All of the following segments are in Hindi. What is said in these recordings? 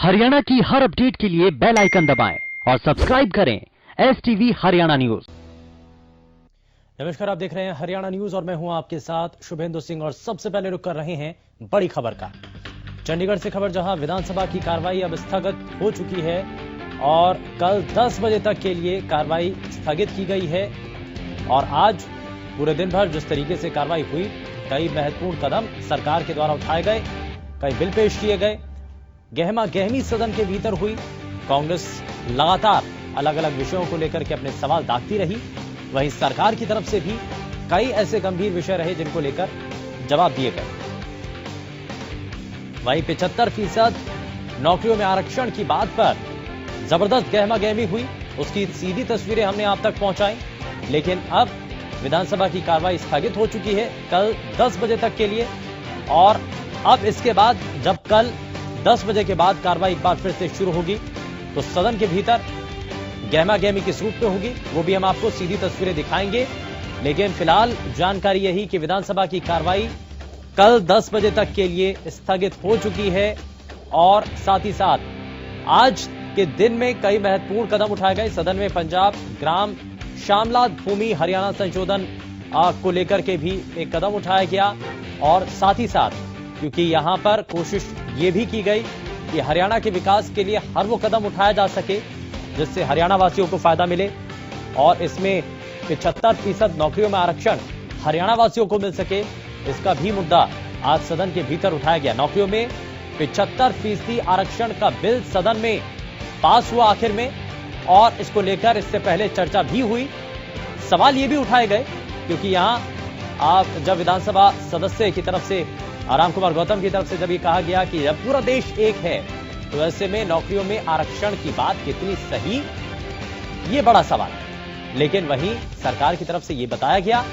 हरियाणा की हर अपडेट के लिए बेल आइकन दबाएं और सब्सक्राइब करें STV हरियाणा न्यूज। नमस्कार, आप देख रहे हैं हरियाणा न्यूज और मैं हूं आपके साथ शुभेंदु सिंह। और सबसे पहले रुक कर रहे हैं बड़ी खबर का। चंडीगढ़ से खबर, जहां विधानसभा की कार्रवाई अब स्थगित हो चुकी है और कल 10 बजे तक के लिए कार्रवाई स्थगित की गई है। और आज पूरे दिन भर जिस तरीके से कार्रवाई हुई, कई महत्वपूर्ण कदम सरकार के द्वारा उठाए गए, कई बिल पेश किए गए, गहमा गहमी सदन के भीतर हुई। कांग्रेस लगातार अलग अलग विषयों को लेकर के अपने सवाल दागती रही। वहीं सरकार की तरफ से भी कई ऐसे गंभीर विषय रहे जिनको लेकर जवाब दिए गए। वहीं 75% नौकरियों में आरक्षण की बात पर जबरदस्त गहमा गहमी हुई, उसकी सीधी तस्वीरें हमने आप तक पहुंचाई। लेकिन अब विधानसभा की कार्रवाई स्थगित हो चुकी है कल 10 बजे तक के लिए। और अब इसके बाद जब कल 10 बजे के बाद कार्रवाई एक बार फिर से शुरू होगी तो सदन के भीतर गहमा गहमी किस रूप में होगी वो भी हम आपको सीधी तस्वीरें दिखाएंगे। लेकिन फिलहाल जानकारी यही कि विधानसभा की कार्रवाई कल 10 बजे तक के लिए स्थगित हो चुकी है। और साथ ही साथ आज के दिन में कई महत्वपूर्ण कदम उठाए गए। सदन में पंजाब ग्राम श्यामला भूमि हरियाणा संशोधन को लेकर के भी एक कदम उठाया गया। और साथ ही साथ क्योंकि यहां पर कोशिश ये भी की गई कि हरियाणा के विकास के लिए हर वो कदम उठाया जा सके जिससे हरियाणा वासियों को फायदा मिले। और इसमें 75% नौकरियों में आरक्षण हरियाणा वासियों को मिल सके, इसका भी मुद्दा आज सदन के भीतर उठाया गया। नौकरियों में 75% आरक्षण का बिल सदन में पास हुआ आखिर में। और इसको लेकर इससे पहले चर्चा भी हुई, सवाल ये भी उठाए गए क्योंकि यहां आप जब विधानसभा सदस्य की तरफ से राम कुमार गौतम की तरफ से जब ये कहा गया कि जब पूरा देश एक है तो ऐसे में नौकरियों में आरक्षण की बात कितनी सही, ये बड़ा सवाल है। लेकिन वहीं सरकार की तरफ से ये बताया गया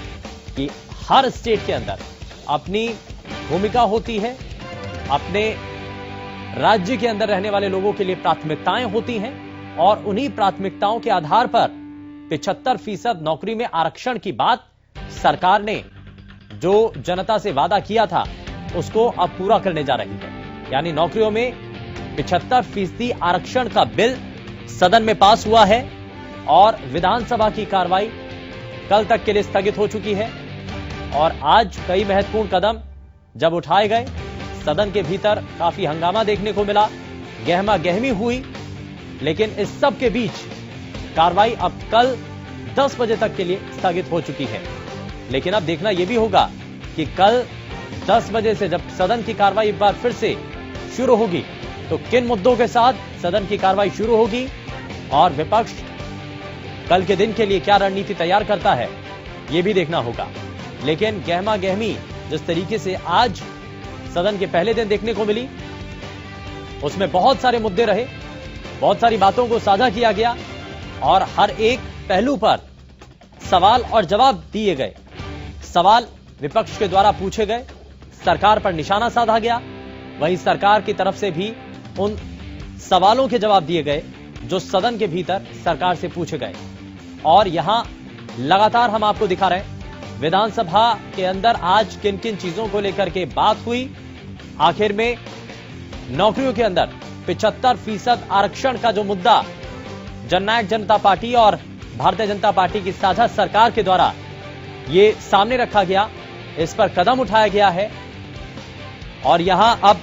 कि हर स्टेट के अंदर अपनी भूमिका होती है, अपने राज्य के अंदर रहने वाले लोगों के लिए प्राथमिकताएं होती हैं और उन्हीं प्राथमिकताओं के आधार पर 75% नौकरी में आरक्षण की बात सरकार ने जो जनता से वादा किया था उसको अब पूरा करने जा रही है। यानी नौकरियों में 75% आरक्षण का बिल सदन में पास हुआ है और विधानसभा की कार्रवाई कल तक के लिए स्थगित हो चुकी है। और आज कई महत्वपूर्ण कदम जब उठाए गए, सदन के भीतर काफी हंगामा देखने को मिला, गहमा गहमी हुई। लेकिन इस सब के बीच कार्रवाई अब कल 10 बजे तक के लिए स्थगित हो चुकी है। लेकिन अब देखना यह भी होगा कि कल 10 बजे से जब सदन की कार्रवाई एक बार फिर से शुरू होगी तो किन मुद्दों के साथ सदन की कार्रवाई शुरू होगी और विपक्ष कल के दिन के लिए क्या रणनीति तैयार करता है, यह भी देखना होगा। लेकिन गहमा गहमी जिस तरीके से आज सदन के पहले दिन देखने को मिली, उसमें बहुत सारे मुद्दे रहे, बहुत सारी बातों को साझा किया गया और हर एक पहलू पर सवाल और जवाब दिए गए। सवाल विपक्ष के द्वारा पूछे गए, सरकार पर निशाना साधा गया, वहीं सरकार की तरफ से भी उन सवालों के जवाब दिए गए जो सदन के भीतर सरकार से पूछे गए। और यहां लगातार हम आपको दिखा रहे हैं विधानसभा के अंदर आज किन किन चीजों को लेकर के बात हुई। आखिर में नौकरियों के अंदर 75% आरक्षण का जो मुद्दा जननायक जनता पार्टी और भारतीय जनता पार्टी की साझा सरकार के द्वारा ये सामने रखा गया, इस पर कदम उठाया गया है। और यहां अब